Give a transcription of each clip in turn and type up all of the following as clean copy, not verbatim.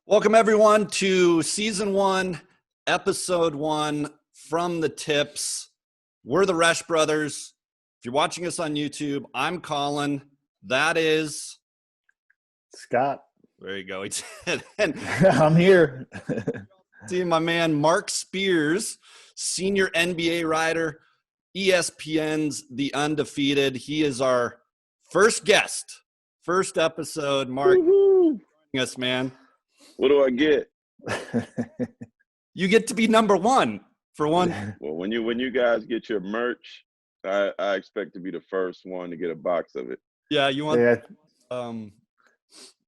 Welcome, everyone, to Season 1, Episode 1, From the Tips. We're the Resch Brothers. If you're watching us on YouTube, I'm Colin. That is... Scott. There you go. And I'm here. See my man, Marc Spears, senior NBA writer, ESPN's The Undefeated. He is our first guest, first episode. Marc, joining us, man. What do I get? You get to be number one for one. Well, when you guys get your merch, I expect to be the first one to get a box of it. Yeah, you want? Yeah.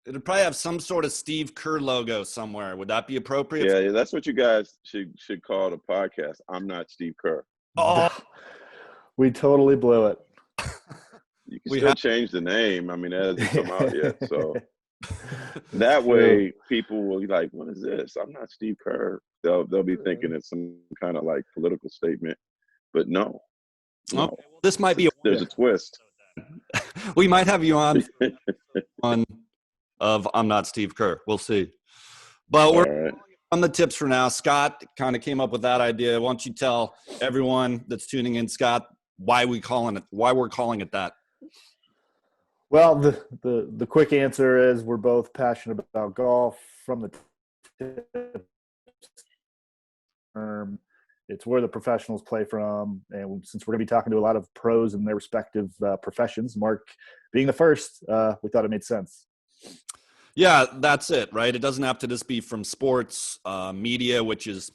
It'll probably have some sort of Steve Kerr logo somewhere. Would that be appropriate? Yeah, that's what you guys should call the podcast. I'm not Steve Kerr. Oh, we totally blew it. You can still change the name. I mean, that hasn't come out yet. So that way people will be like, what is this? I'm not Steve Kerr. They'll be thinking it's some kind of like political statement. But no. Okay, well, this might be there's a twist. We might have you on of I'm not Steve Kerr. We'll see. But we're on the tips for now. Scott kind of came up with that idea. Why don't you tell everyone that's tuning in, Scott, why we're calling it that? Well, the quick answer is we're both passionate about golf. From the tips, it's where the professionals play from. And since we're going to be talking to a lot of pros in their respective professions, Marc being the first, we thought it made sense. Yeah, that's it, right? It doesn't have to just be from sports, media, which is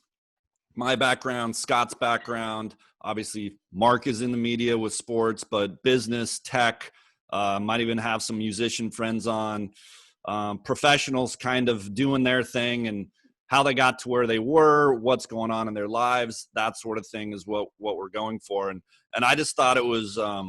my background, Scott's background. Obviously, Marc is in the media with sports, but business, tech, might even have some musician friends on, professionals kind of doing their thing and how they got to where they were, what's going on in their lives, that sort of thing is what we're going for. And I just thought it was, a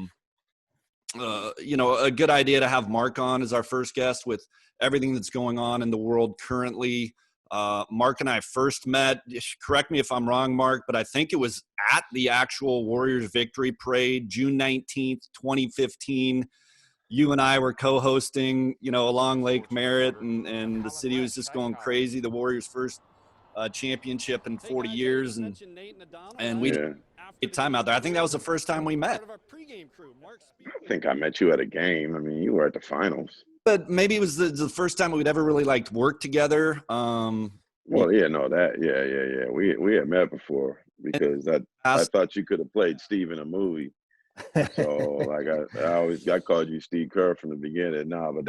good idea to have Marc on as our first guest with everything that's going on in the world currently. Marc and I first met, correct me if I'm wrong, Marc, but I think it was at the actual Warriors victory parade, June 19th, 2015. You and I were co-hosting, along Lake Merritt, and the city was just going crazy. The Warriors' first championship in 40 years, and we had a time out there. I think that was the first time we met. I think I met you at a game. I mean, you were at the finals. But maybe it was the first time we'd ever really worked together. Yeah. We had met before because I thought you could have played Steve in a movie. So I called you Steve Kerr from the beginning. No, but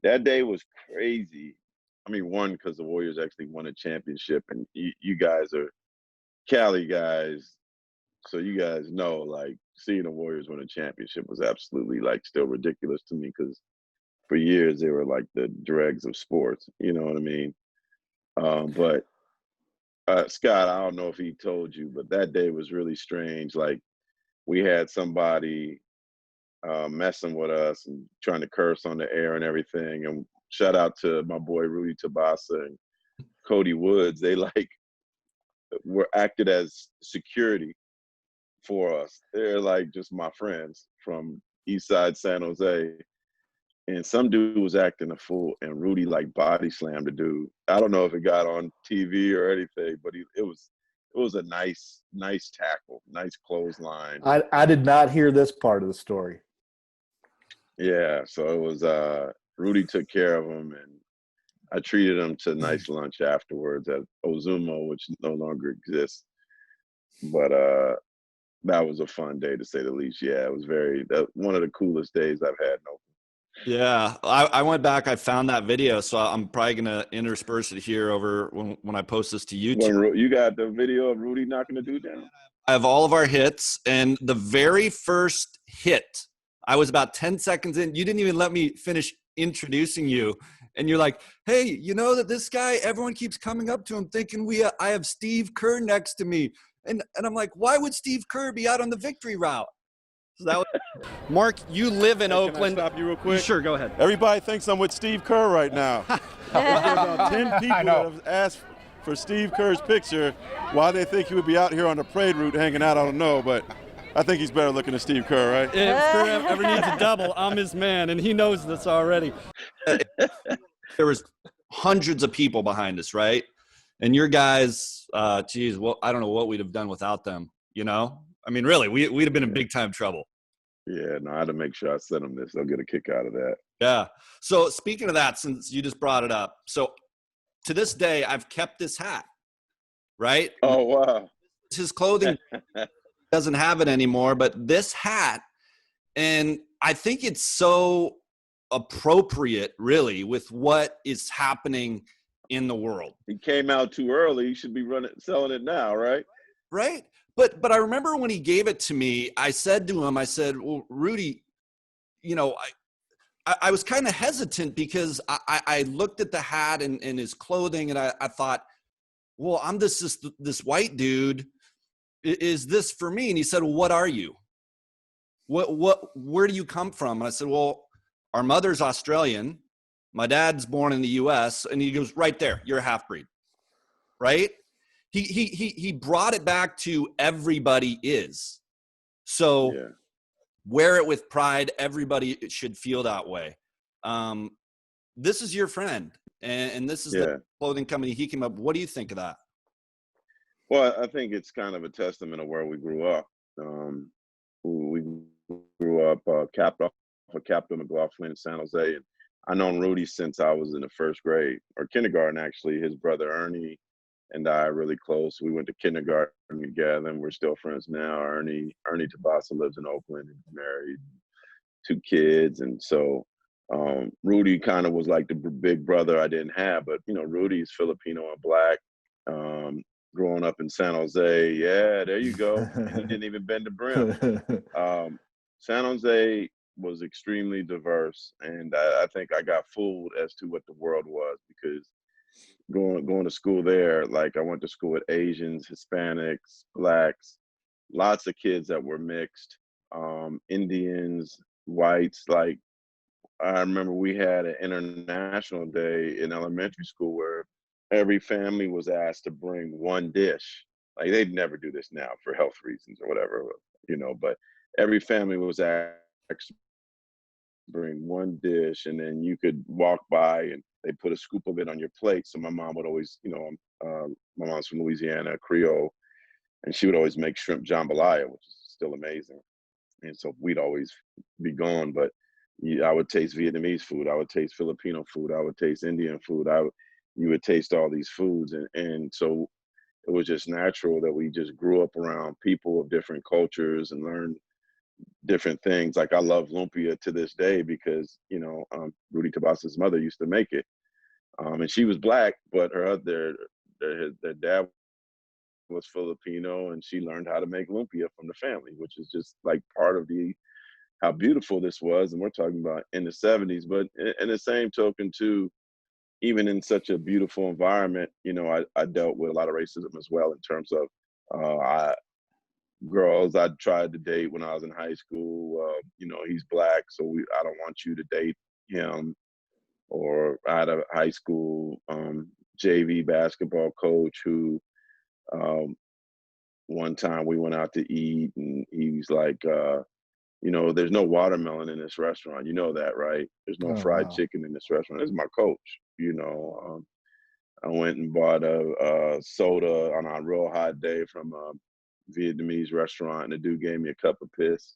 that day was crazy. I mean, one, because the Warriors actually won a championship, and you guys are Cali guys, so you guys know seeing the Warriors win a championship was absolutely still ridiculous to me because for years they were the dregs of sports. You know what I mean? But Scott, I don't know if he told you, but that day was really strange. We had somebody messing with us and trying to curse on the air and everything. And shout out to my boy Rudy Tabasa and Cody Woods. They were acted as security for us. They're just my friends from Eastside San Jose. And some dude was acting a fool, and Rudy body slammed the dude. I don't know if it got on TV or anything, but it was a nice tackle, nice clothesline. I did not hear this part of the story. Yeah, so it was Rudy took care of him, and I treated him to a nice lunch afterwards at Ozumo, which no longer exists. But that was a fun day to say the least. Yeah, it was one of the coolest days I've had in Oakland. Yeah, I went back. I found that video, so I'm probably going to intersperse it here over when I post this to YouTube. You got the video of Rudy knocking the dude down? I have all of our hits, and the very first hit, I was about 10 seconds in. You didn't even let me finish introducing you, and you're like, hey, you know that this guy, everyone keeps coming up to him thinking I have Steve Kerr next to me. And I'm like, why would Steve Kerr be out on the victory route? So that was Marc, you live in Oakland. Can I stop you real quick? Sure, go ahead. Everybody thinks I'm with Steve Kerr right now. There are about 10 people that have asked for Steve Kerr's picture. Why they think he would be out here on the parade route hanging out, I don't know, but I think he's better looking than Steve Kerr, right? If Kerr ever needs a double, I'm his man, and he knows this already. There was hundreds of people behind us, right? And your guys, geez, well, I don't know what we'd have done without them, you know? I mean, really, we'd have been in big time trouble. Yeah, no, I had to make sure I sent them this. They'll get a kick out of that. Yeah. So speaking of that, since you just brought it up, so to this day, I've kept this hat, right? Oh, wow. His clothing doesn't have it anymore, but this hat, and I think it's so appropriate, really, with what is happening in the world. He came out too early. He should be selling it now, right? Right. But I remember when he gave it to me, I said to him, I said, well, Rudy, you know, I was kind of hesitant because I looked at the hat and his clothing, and I thought, well, I'm this white dude. Is this for me? And he said, well, what are you? Where do you come from? And I said, well, our mother's Australian. My dad's born in the US. And he goes, right there, you're a half-breed, right? He brought it back to everybody is. So Yeah. wear it with pride. Everybody should feel that way. This is your friend, and this is the clothing company he came up. What do you think of that? Well, I think it's kind of a testament of where we grew up. We grew up capped off of Captain McLaughlin in San Jose. And I known Rudy since I was in the first grade or kindergarten, actually. His brother Ernie and I are really close. We went to kindergarten together, and we're still friends now. Ernie Tabasa lives in Oakland and married, 2 kids. And so Rudy kind of was like the big brother I didn't have. But, you know, Rudy's Filipino and Black. Growing up in San Jose, yeah, there you go. And he didn't even bend the brim. San Jose was extremely diverse, and I think I got fooled as to what the world was, because going to school there, like I went to school with Asians, Hispanics, Blacks, lots of kids that were mixed, Indians, whites. Like I remember we had an international day in elementary school where every family was asked to bring one dish. Like they'd never do this now for health reasons or whatever, you know, but every family was asked to bring one dish, and then you could walk by and they put a scoop of it on your plate. So my mom would always, you know, my mom's from Louisiana, Creole, and she would always make shrimp jambalaya, which is still amazing. And so we'd always be gone, but I would taste Vietnamese food. I would taste Filipino food. I would taste Indian food. You would taste all these foods. And so it was just natural that we just grew up around people of different cultures and learned different things. Like I love lumpia to this day because, you know, Rudy Tabasa's mother used to make it. And she was Black, but their dad was Filipino, and she learned how to make lumpia from the family, which is just like part of how beautiful this was. And we're talking about in the 70s, but in the same token too, even in such a beautiful environment, you know, I dealt with a lot of racism as well, in terms of girls I tried to date when I was in high school. You know, he's Black, so I don't want you to date him. Or I had a high school JV basketball coach who one time we went out to eat, and he was like, you know, there's no watermelon in this restaurant. You know that, right? There's no fried chicken in this restaurant. This is my coach, you know. I went and bought a soda on a real hot day from a Vietnamese restaurant, and the dude gave me a cup of piss,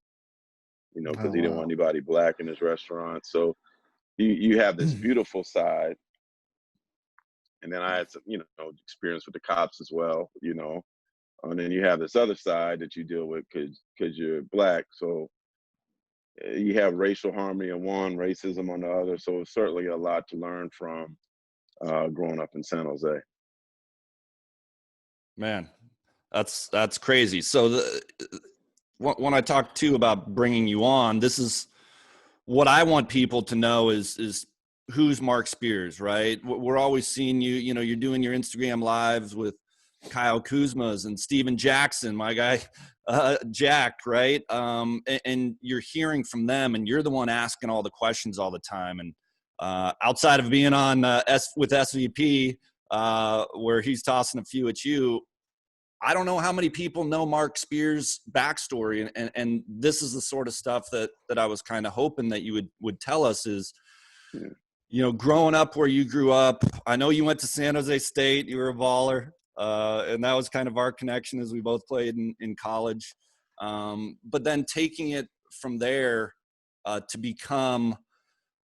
you know, because he didn't want anybody Black in his restaurant. So you have this beautiful side. And then I had some, you know, experience with the cops as well, you know. And then you have this other side that you deal with because you're Black. So you have racial harmony on one, racism on the other. So it's certainly a lot to learn from growing up in San Jose. Man, that's crazy. So when I talk too about bringing you on, this is what I want people to know is who's Marc Spears, right? We're always seeing you, you know, you're doing your Instagram lives with Kyle Kuzma's and Steven Jackson, my guy, Jack, right? And you're hearing from them, and you're the one asking all the questions all the time. And outside of being on with SVP, where he's tossing a few at you, I don't know how many people know Marc Spears' backstory, and this is the sort of stuff that I was kind of hoping that you would tell us is, growing up where you grew up, I know you went to San Jose State, you were a baller, and that was kind of our connection as we both played in college. But then taking it from there to become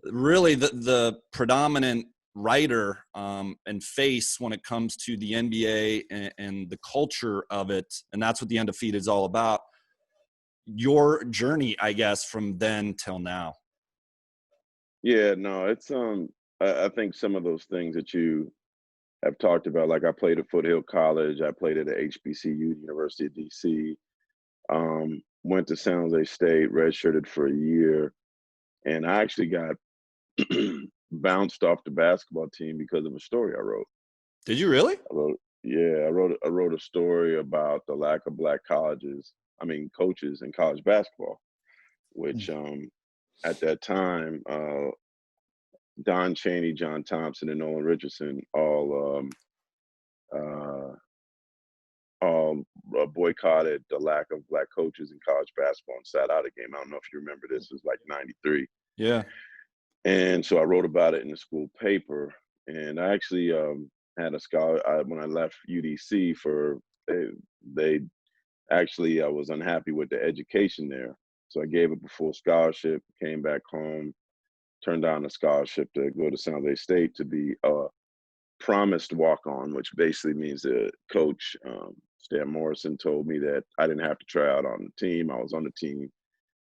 really the predominant writer and face when it comes to the NBA and the culture of it, and that's what the Undefeated is all about. Your journey, I guess, from then till now. Yeah, no, it's I think some of those things that you have talked about, like I played at Foothill College, I played at the HBCU, University of DC, went to San Jose State, redshirted for a year, and I actually got bounced off the basketball team because of a story I wrote. Did you really? I wrote a story about the lack of black coaches in college basketball, which at that time, Don Chaney, John Thompson, and Nolan Richardson all boycotted the lack of black coaches in college basketball and sat out a game. I don't know if you remember this. It was like '93. Yeah. And so I wrote about it in the school paper. And I actually had a scholar when I left UDC I was unhappy with the education there. So I gave up a full scholarship, came back home, turned down a scholarship to go to San Jose State to be a promised walk-on, which basically means that Coach Stan Morrison told me that I didn't have to try out on the team. I was on the team.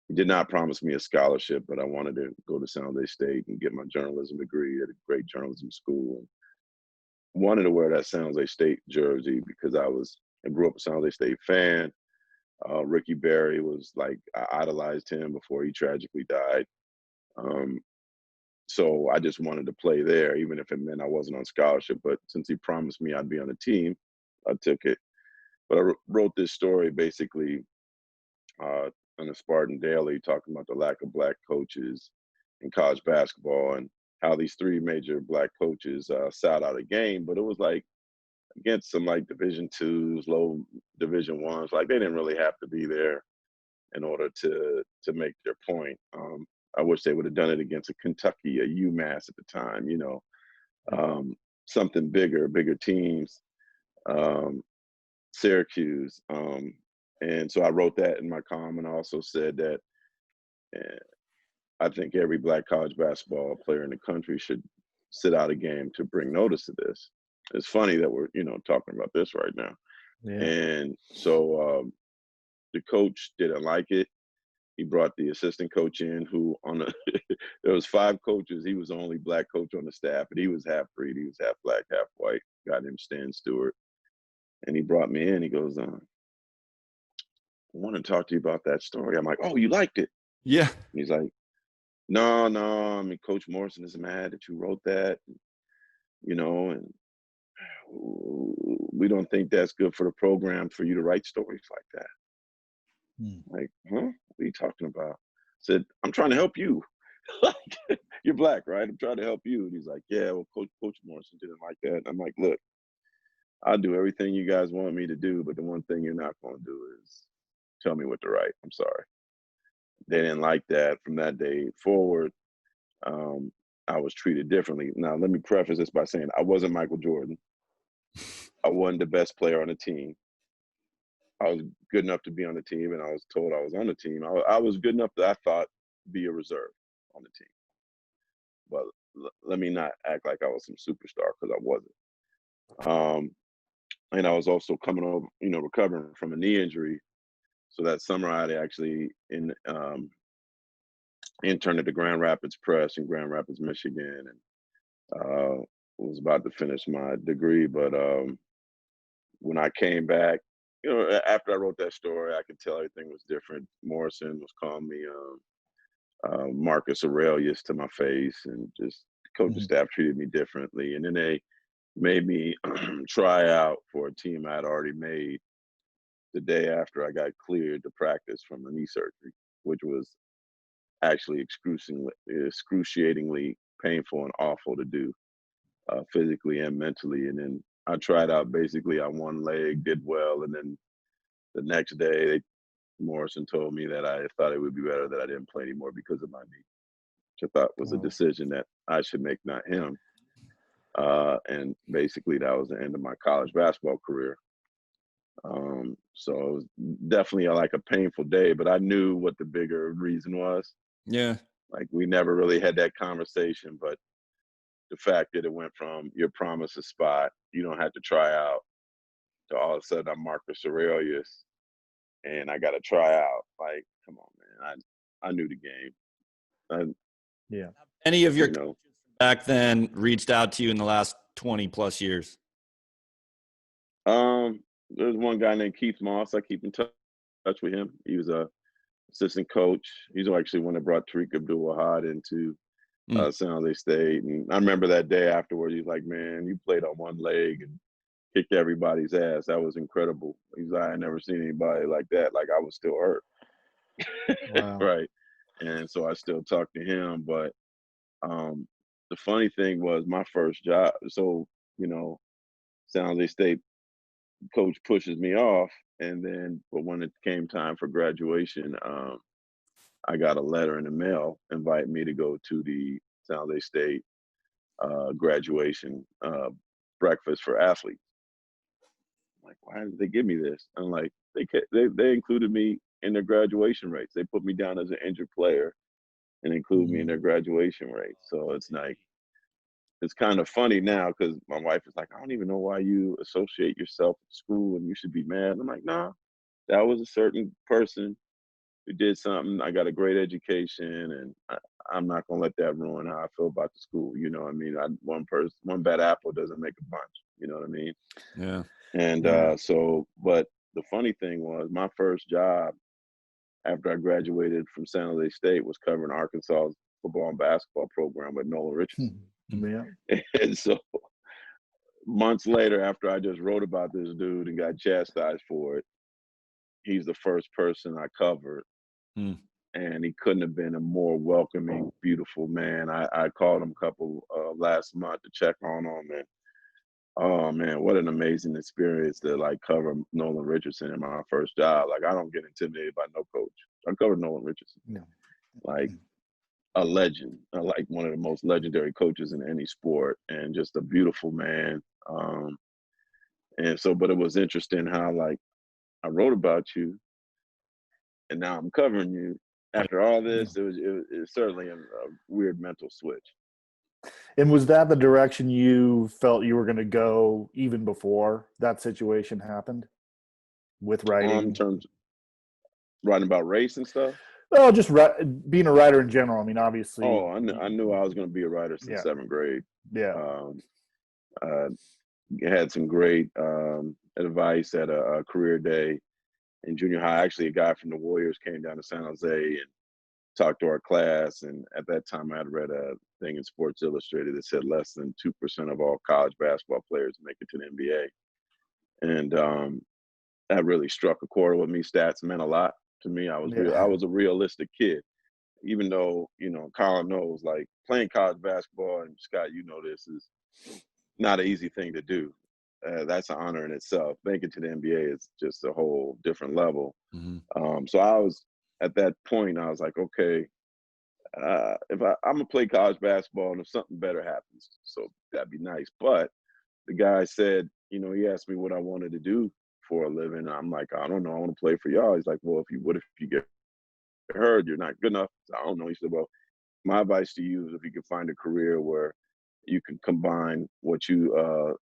He did not promise me a scholarship, but I wanted to go to San Jose State and get my journalism degree at a great journalism school. And wanted to wear that San Jose State jersey because I grew up a San Jose State fan. Ricky Berry was like, I idolized him before he tragically died. So I just wanted to play there, even if it meant I wasn't on scholarship. But since he promised me I'd be on the team, I took it. But I wrote this story basically on the Spartan Daily, talking about the lack of black coaches in college basketball and how these three major black coaches sat out a game. But it was like against some like Division IIs, low Division I's. Like they didn't really have to be there in order to make their point. I wish they would have done it against a Kentucky, a UMass at the time, something bigger teams, Syracuse. And so I wrote that in my column, and I also said that I think every black college basketball player in the country should sit out a game to bring notice to this. It's funny that we're, talking about this right now. Yeah. And so the coach didn't like it. He brought the assistant coach in who there was 5 coaches. He was the only black coach on the staff, and he was half breed. He was half black, half white. Got him Stan Stewart. And he brought me in. He goes, I want to talk to you about that story. I'm like, oh, you liked it? Yeah. And he's like, no. I mean, Coach Morrison is mad that you wrote that, and we don't think that's good for the program for you to write stories like that. Like, huh? What are you talking about? I said, I'm trying to help you. You're black, right? I'm trying to help you. And he's like, yeah, well, Coach Morrison didn't like that. And I'm like, look, I'll do everything you guys want me to do, but the one thing you're not going to do is tell me what to write. I'm sorry. They didn't like that. From that day forward, I was treated differently. Now, let me preface this by saying I wasn't Michael Jordan. I wasn't the best player on the team. I was good enough to be on the team, and I was told I was on the team. I was good enough that I thought be a reserve on the team. But let me not act like I was some superstar, because I wasn't. And I was also coming over, recovering from a knee injury. So that summer I had actually interned at the Grand Rapids Press in Grand Rapids, Michigan, and was about to finish my degree. But when I came back, after I wrote that story, I could tell everything was different. Morrison was calling me Marcus Aurelius to my face, and just coaching staff treated me differently. And then they made me try out for a team I had already made the day after I got cleared to practice from a knee surgery, which was actually excruciatingly painful and awful to do, physically and mentally. And then I tried out basically on one leg, did well, and then the next day, Morrison told me that I thought it would be better that I didn't play anymore because of my knee, which I thought was a decision that I should make, not him. And basically that was the end of my college basketball career. So it was definitely like a painful day, but I knew what the bigger reason was. Yeah. Like we never really had that conversation, but the fact that it went from you're promised a spot, you don't have to try out, to all of a sudden I'm Marcus Aurelius and I got to try out. Like, come on, man. I knew the game. Yeah. Any of your coaches back then reached out to you in the last 20 plus years? There's one guy named Keith Moss. I keep in touch with him. He was a assistant coach. He's actually one that brought Tariq Abdul-Wahad into San Jose State. And I remember that day afterwards, he's like, man, you played on one leg and kicked everybody's ass. That was incredible. He's like, I had never seen anybody like that. Like I was still hurt. Wow. Right. And so I still talk to him. But the funny thing was my first job. So, San Jose State coach pushes me off. And then, but when it came time for graduation, I got a letter in the mail inviting me to go to the San Jose State graduation breakfast for athletes. I'm like, why did they give me this? I'm like, they included me in their graduation rates. They put me down as an injured player and include me in their graduation rates. So it's like, it's kind of funny now because my wife is like, I don't even know why you associate yourself with school and you should be mad. I'm like, nah, that was a certain person who did something. I got a great education and I'm not going to let that ruin how I feel about the school. You know what I mean? One bad apple doesn't make a bunch. You know what I mean? Yeah. And but the funny thing was my first job after I graduated from San Jose State was covering Arkansas's football and basketball program with Nolan Richardson. Yeah. And so months later, after I just wrote about this dude and got chastised for it, he's the first person I covered. And he couldn't have been a more welcoming, beautiful man. I called him a couple last month to check on him. And oh man, what an amazing experience to like cover Nolan Richardson in my first job. Like I don't get intimidated by no coach. I covered Nolan Richardson. No. Like a legend, like one of the most legendary coaches in any sport, and just a beautiful man. And so, but it was interesting how like I wrote about you, and now I'm covering you. After all this, it was certainly a weird mental switch. And was that the direction you felt you were going to go even before that situation happened with writing? In terms of writing about race and stuff? Oh, just being a writer in general. I mean, obviously. Oh, I knew I was going to be a writer since seventh grade. Yeah. Had some great advice at a career day in junior high. Actually, a guy from the Warriors came down to San Jose and talked to our class. And at that time, I had read a thing in Sports Illustrated that said less than 2% of all college basketball players make it to the NBA. And that really struck a chord with me. Stats meant a lot to me. I was a realistic kid, even though, Colin knows, like playing college basketball, and Scott, this is not an easy thing to do. That's an honor in itself. Making it to the NBA is just a whole different level. So I was, at that point, I was like, okay, if I'm gonna play college basketball, and if something better happens, so that'd be nice. But the guy said, he asked me what I wanted to do for a living. I'm like, I don't know. I want to play for y'all. He's like, well, what if you get hurt? You're not good enough. So I don't know. He said, well, my advice to you is if you can find a career where you can combine what you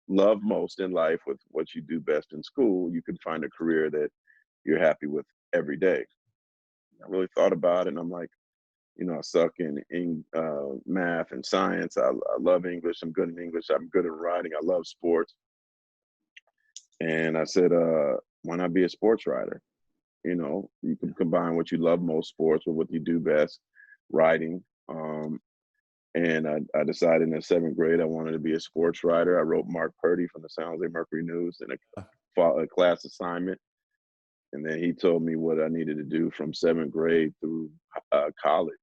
love most in life with what you do best in school, you can find a career that you're happy with every day. I really thought about it, and I'm like, I suck in math and science. I love English. I'm good in English. I'm good at writing. I love sports. And I said, why not be a sports writer? You can combine what you love most, sports, with what you do best, writing. And I decided in the seventh grade I wanted to be a sports writer. I wrote Mark Purdy from the San Jose Mercury News in a class assignment. And then he told me what I needed to do from seventh grade through college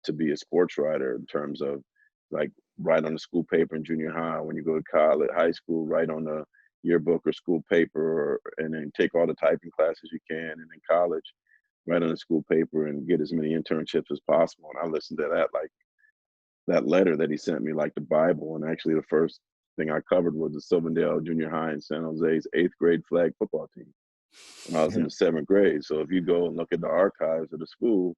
to be a sports writer, in terms of like write on the school paper in junior high. When you go to college, high school, write on the yearbook or school paper, and then take all the typing classes you can. And in college, write on the school paper and get as many internships as possible. And I listened to that like that letter that he sent me like the Bible. And actually, the first thing I covered was the Silverdale Junior High in San Jose's 8th grade flag football team when I was in the 7th grade. So if you go and look at the archives of the school,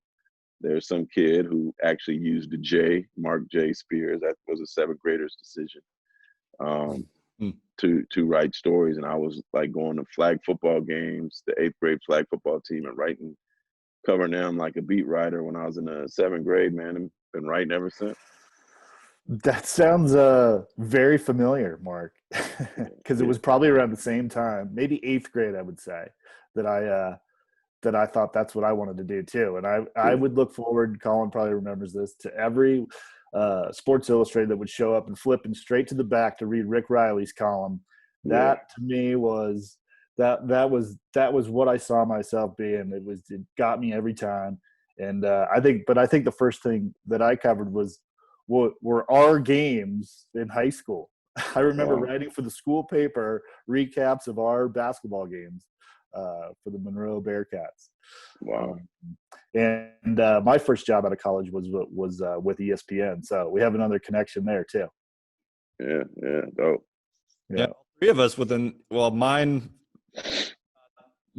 there's some kid who actually used the J, Marc J. Spears. That was a 7th grader's decision to write stories. And I was like going to flag football games, the 8th grade flag football team, and covering them like a beat writer when I was in the 7th grade, man, and been writing ever since. That sounds very familiar, Mark, because it was probably around the same time, maybe 8th grade, I would say, that I thought that's what I wanted to do too. And I would look forward, Colin probably remembers this, to every Sports Illustrated that would show up and flipping straight to the back to read Rick Riley's column. That to me was that was what I saw myself being. It got me every time. And I think the first thing that I covered were our games in high school. I remember writing for the school paper recaps of our basketball games for the Monroe Bearcats. Wow. And my first job out of college was with ESPN. So we have another connection there too. Yeah, dope. Yeah, 3 of us mine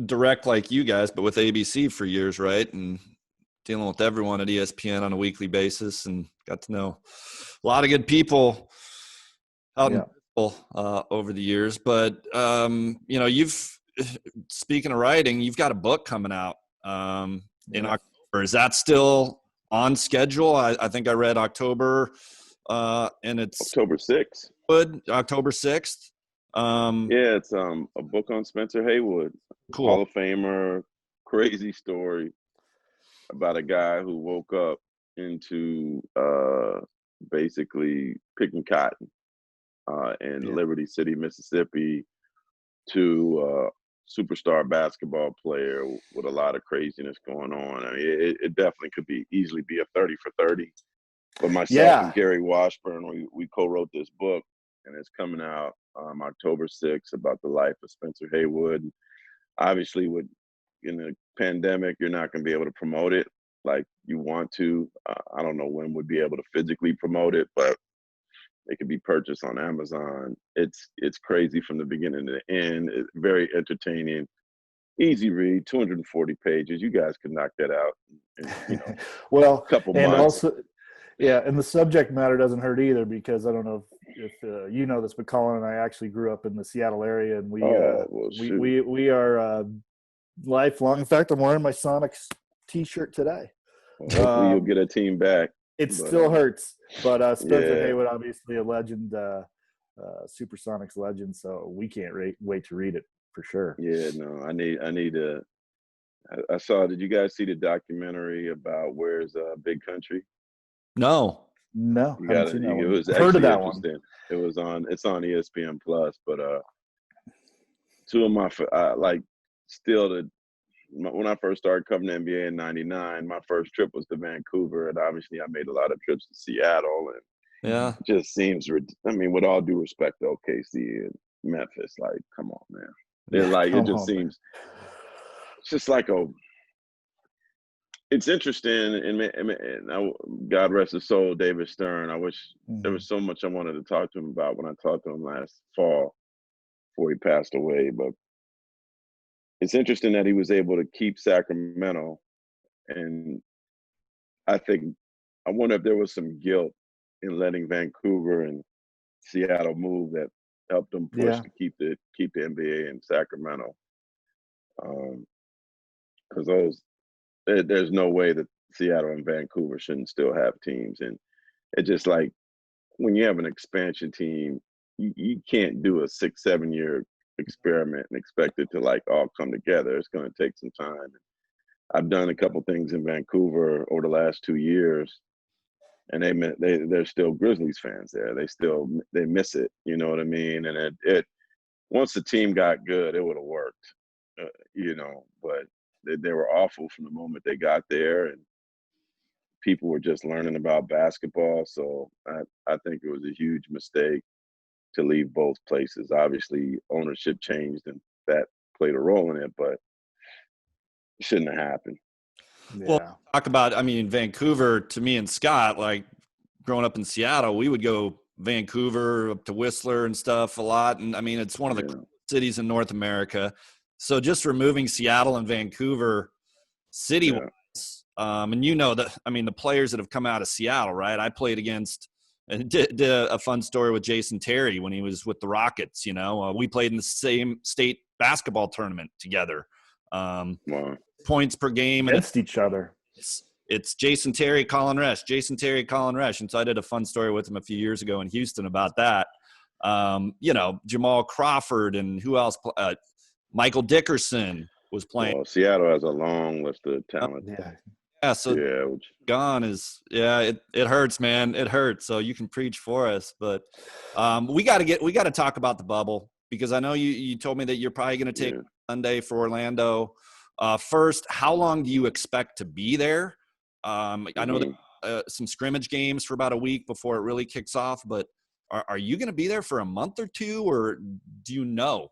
direct like you guys, but with ABC for years, right? And dealing with everyone at ESPN on a weekly basis, and got to know a lot of good people out in over the years. But speaking of writing, you've got a book coming out in October. Is that still on schedule? I think I read October, and it's October 6th. October 6th. It's a book on Spencer Haywood, cool. Hall of Famer, crazy story about a guy who woke up into basically picking cotton in Liberty City, Mississippi, to superstar basketball player with a lot of craziness going on. I mean, it definitely could easily be a 30 for 30. But myself and Gary Washburn, we co-wrote this book, and it's coming out October 6th about the life of Spencer Haywood. Obviously, in the pandemic, you're not going to be able to promote it like you want to. I don't know when we'd be able to physically promote it, but it can be purchased on Amazon. It's crazy from the beginning to the end. It's very entertaining, easy read, 240 pages. You guys can knock that out in well, a couple and months. Also, and the subject matter doesn't hurt either, because I don't know if you know this, but Colin and I actually grew up in the Seattle area, and we are lifelong. In fact, I'm wearing my Sonics T-shirt today. Well, hopefully you'll get a team back. It still hurts, but Spencer Haywood, obviously a legend, Supersonics legend. So we can't wait to read it for sure. Yeah, no, I need to. I saw. Did you guys see the documentary about Where's Big Country? No. You got it. It was actually heard of that interesting. One. It's on ESPN Plus, but 2 of my when I first started covering the NBA in '99, my first trip was to Vancouver, and obviously I made a lot of trips to Seattle, and it just seems. I mean, with all due respect to OKC and Memphis, like, come on, man. They're like, it just seems. It's just like it's interesting, and God rest his soul, David Stern. I wish there was so much I wanted to talk to him about when I talked to him last fall before he passed away. But it's interesting that he was able to keep Sacramento, and I wonder if there was some guilt in letting Vancouver and Seattle move that helped them push to keep the NBA in Sacramento, because there's no way that Seattle and Vancouver shouldn't still have teams. And it's just like, when you have an expansion team, you can't do a 6-7 year experiment and expect it to like all come together. It's going to take some time. I've done a couple things in Vancouver over the last 2 years, and they're still Grizzlies fans there. They miss it. You know what I mean? And it once the team got good, it would have worked. But they were awful from the moment they got there, and people were just learning about basketball. So I think it was a huge mistake to leave both places. Obviously, ownership changed, and that played a role in it, but it shouldn't have happened. Well, talk about, Vancouver, to me and Scott, like, growing up in Seattle, we would go Vancouver up to Whistler and stuff a lot. And I mean, it's one of the cities in North America. So just removing Seattle and Vancouver city-wise, and the players that have come out of Seattle, right? I played against and did a fun story with Jason Terry when he was with the Rockets. We played in the same state basketball tournament together. Points per game against each other. It's Jason Terry, Colin Resch, Jason Terry, Colin Resch. And so I did a fun story with him a few years ago in Houston about that. Jamal Crawford and who else? Michael Dickerson was playing. Well, Seattle has a long list of talent. Gone is it hurts, man. It hurts. So you can preach for us, but we got to talk about the bubble, because I know you told me that you're probably going to take Sunday for Orlando. First, how long do you expect to be there? I know that some scrimmage games for about a week before it really kicks off, but are you going to be there for a month or two, or do you know?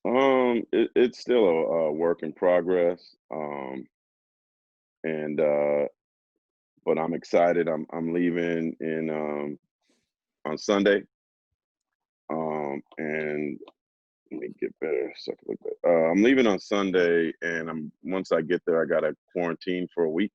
It's still a work in progress. But I'm excited. I'm leaving on Sunday. And let me get better. I'm leaving on Sunday, and once I get there, I gotta quarantine for a week.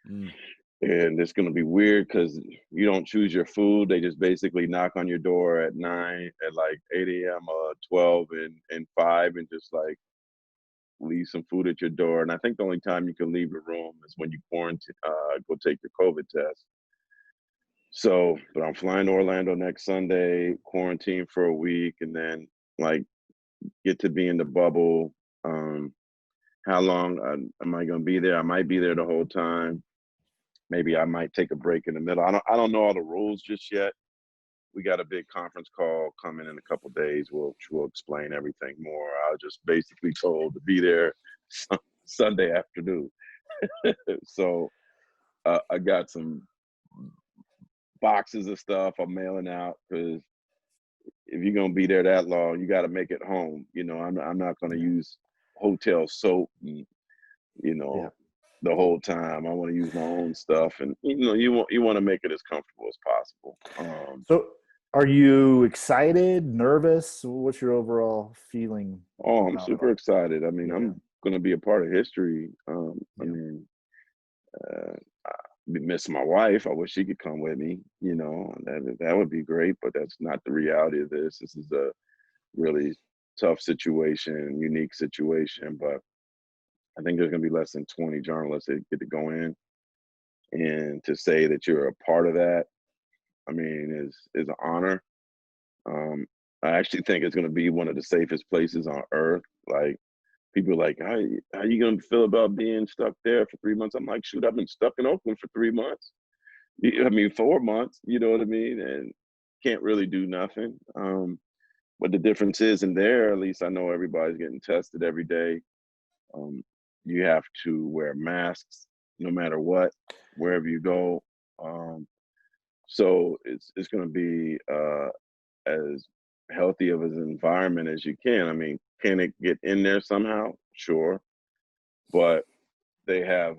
And it's gonna be weird because you don't choose your food. They just basically knock on your door at 9, at like 8 a.m., 12, and 5, and just like leave some food at your door. And I think the only time you can leave the room is when you quarantine, go take your COVID test. So, but I'm flying to Orlando next Sunday, quarantine for a week, and then like get to be in the bubble. How long am I going to be there? I might be there the whole time. Maybe I might take a break in the middle. I don't know all the rules just yet. We got a big conference call coming in a couple of days. We'll explain everything more. I was just basically told to be there Sunday afternoon. So I got some boxes of stuff I'm mailing out, because if you're gonna be there that long, you got to make it home. I'm not gonna use hotel soap and the whole time. I want to use my own stuff, and you want to make it as comfortable as possible. So are you excited, nervous? What's your overall feeling? I'm super excited. I mean, I'm going to be a part of history. I've been missing my wife. I wish she could come with me. That would be great, but that's not the reality of this. This is a really tough situation, unique situation, but I think there's going to be less than 20 journalists that get to go in, and to say that you're a part of that, I mean, is an honor. I actually think it's going to be one of the safest places on earth. Like, people are like, how you going to feel about being stuck there for 3 months? I'm like, shoot, I've been stuck in Oakland for 3 months. 4 months, you know what I mean? And can't really do nothing. But the difference is, in there, at least I know everybody's getting tested every day. You have to wear masks no matter what, wherever you go. So it's going to be as healthy of an environment as you can. I mean, can it get in there somehow? Sure. But they have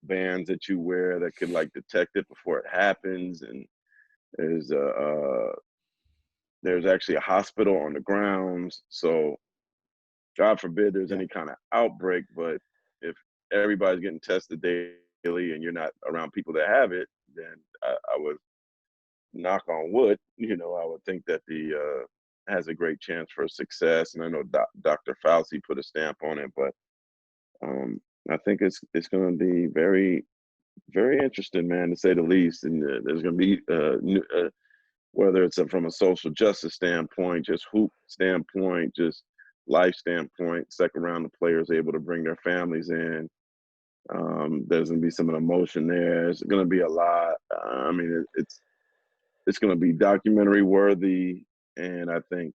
bands that you wear that could like detect it before it happens. And there's actually a hospital on the grounds. So God forbid there's any kind of outbreak, but if everybody's getting tested daily and you're not around people that have it, then I would, knock on wood, I would think that the has a great chance for success. And I know Dr. Fauci put a stamp on it, but I think it's going to be very, very interesting, man, to say the least. And there's going to be whether it's from a social justice standpoint, just hoop standpoint, just life standpoint, second round the players able to bring their families in. There's going to be some emotion there. It's going to be a lot. I mean, it's going to be documentary worthy. And I think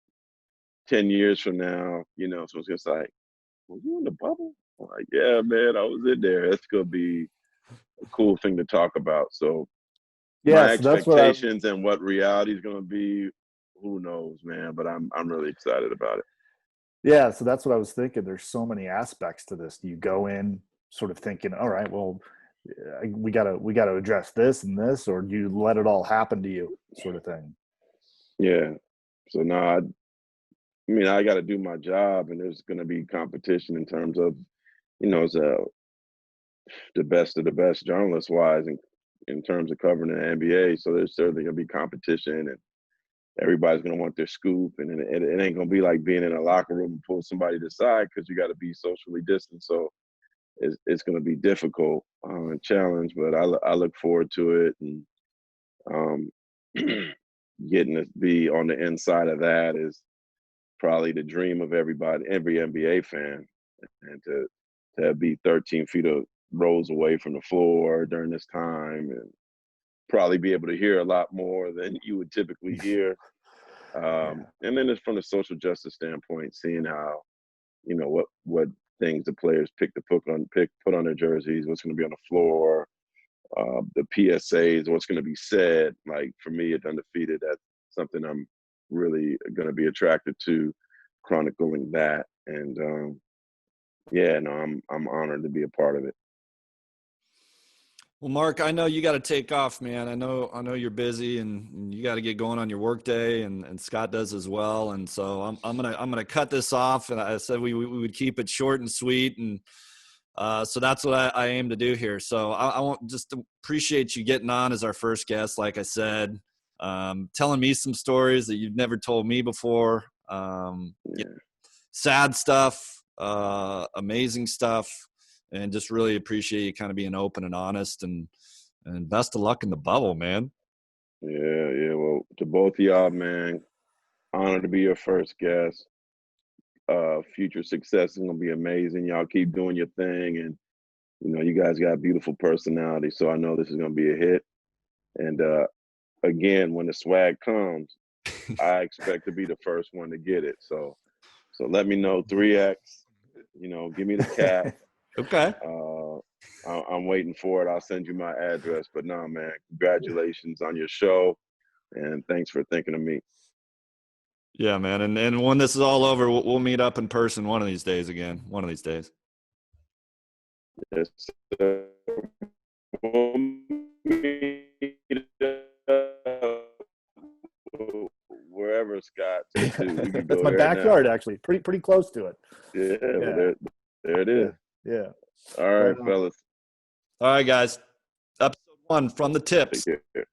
10 years from now, so it's just like, were you in the bubble? I'm like, yeah, man, I was in there. It's going to be a cool thing to talk about. So my expectations and what reality is going to be, who knows, man, but I'm really excited about it. Yeah, so that's what I was thinking. There's so many aspects to this. You go in sort of thinking, all right, well, we gotta address this and this, or do you let it all happen to you, sort of thing? Yeah. So now, I mean, I got to do my job, and there's going to be competition in terms of, it's the best of the best journalist wise in terms of covering the NBA. So there's certainly going to be competition, and everybody's going to want their scoop, and it ain't going to be like being in a locker room and pull somebody to the side because you got to be socially distant. So it's going to be difficult and challenge, but I look forward to it, and um, getting to be on the inside of that is probably the dream of every NBA fan, and to be 13 feet of rows away from the floor during this time, and probably be able to hear a lot more than you would typically hear. And then it's from the social justice standpoint, seeing how, what things the players put on their jerseys, what's going to be on the floor, the PSAs, what's going to be said. Like for me at Undefeated, that's something I'm really going to be attracted to, chronicling that. And I'm honored to be a part of it. Well, Marc, I know you got to take off, man. I know you're busy and you got to get going on your work day, and Scott does as well. And so I'm gonna cut this off. And I said we would keep it short and sweet, and so that's what I aim to do here. So I want just appreciate you getting on as our first guest, like I said, telling me some stories that you've never told me before. Sad stuff, amazing stuff. And just really appreciate you kind of being open and honest, and best of luck in the bubble, man. Yeah. Well, to both of y'all, man, honored to be your first guest. Future success is gonna be amazing. Y'all keep doing your thing, and you guys got beautiful personality. So I know this is gonna be a hit. And again, when the swag comes, I expect to be the first one to get it. So let me know 3X. Give me the cap. Okay. I'm waiting for it. I'll send you my address. But no, man, congratulations on your show, and thanks for thinking of me. Yeah, man. And when this is all over, we'll meet up in person one of these days again. One of these days. Yes, sir. We'll meet wherever, Scott. We can That's go my there backyard, now. actually. Pretty close to it. Yeah. Well, there it is. Yeah. All right, fellas. All right, guys. Episode 1 from the tips. Take care.